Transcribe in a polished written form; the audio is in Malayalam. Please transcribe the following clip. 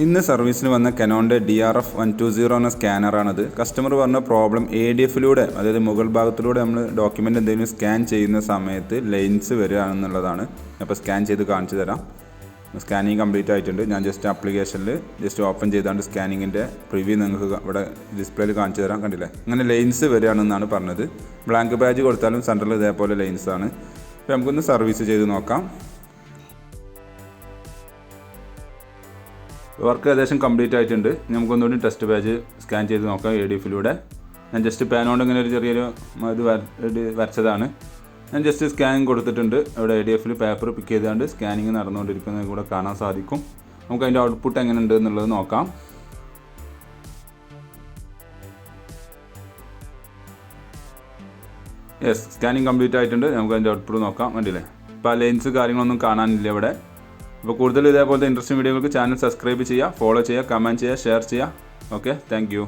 ഇന്ന് സർവീസിന് വന്ന കനോണിൻ്റെ DRF120 എന്ന സ്കാനറാണിത്. കസ്റ്റമർ പറഞ്ഞ പ്രോബ്ലം ADF-ലൂടെ, അതായത് മുകൾ ഭാഗത്തിലൂടെ നമ്മൾ ഡോക്യുമെൻ്റ് എന്തെങ്കിലും സ്കാൻ ചെയ്യുന്ന സമയത്ത് ലൈൻസ് വരികയാണെന്നുള്ളതാണ്. അപ്പോൾ സ്കാൻ ചെയ്ത് കാണിച്ചു തരാം. സ്കാനിങ് കംപ്ലീറ്റ് ആയിട്ടുണ്ട്. ഞാൻ ജസ്റ്റ് ആപ്ലിക്കേഷനിൽ ഓപ്പൺ ചെയ്താണ്ട് സ്കാനിങ്ങിൻ്റെ പ്രിവ്യൂ നിങ്ങൾക്ക് ഇവിടെ ഡിസ്പ്ലേയിൽ കാണിച്ചു തരാം. കണ്ടില്ലേ, അങ്ങനെ ലൈൻസ് വരികയാണെന്നാണ് പറഞ്ഞത്. ബ്ലാങ്ക് ബാഡ്ജ് കൊടുത്താലും സെൻറ്ററിൽ ഇതേപോലെ ലൈൻസാണ്. അപ്പോൾ നമുക്കൊന്ന് സർവീസ് ചെയ്ത് നോക്കാം. വർക്ക് ഏകദേശം കംപ്ലീറ്റ് ആയിട്ടുണ്ട്. നമുക്കൊന്നുകൂടി ടെസ്റ്റ് പേജ് സ്കാൻ ചെയ്ത് നോക്കാം ADF-ലൂടെ. ഞാൻ ജസ്റ്റ് പേനോണ്ട് ഇങ്ങനെ ഒരു ചെറിയൊരു ഇത് വരച്ചതാണ്. ഞാൻ ജസ്റ്റ് സ്കാനിങ് കൊടുത്തിട്ടുണ്ട്. ഇവിടെ ADF-ൽ പേപ്പർ പിക്ക് ചെയ്തുകൊണ്ട് സ്കാനിങ് നടന്നുകൊണ്ടിരിക്കുന്നത് കൂടെ കാണാൻ സാധിക്കും. നമുക്ക് അതിൻ്റെ ഔട്ട്പുട്ട് എങ്ങനെയുണ്ട് എന്നുള്ളത് നോക്കാം. യെസ്, സ്കാനിങ് കംപ്ലീറ്റ് ആയിട്ടുണ്ട്. നമുക്ക് അതിൻ്റെ ഔട്ട്പുട്ട് നോക്കാം. കണ്ടില്ലേ, ഇപ്പോൾ ലൈൻസ് കാര്യങ്ങളൊന്നും കാണാനില്ല ഇവിടെ. അപ്പോൾ കൂടുതൽ ഇതേപോലത്തെ ഇൻട്രസ്റ്റിംഗ് വീഡിയോകൾക്ക് ചാനൽ സബ്സ്ക്രൈബ് ചെയ്യുക, ഫോളോ ചെയ്യുക, കമൻറ്റ് ചെയ്യുക, ഷെയർ ചെയ്യുക. Okay, thank you.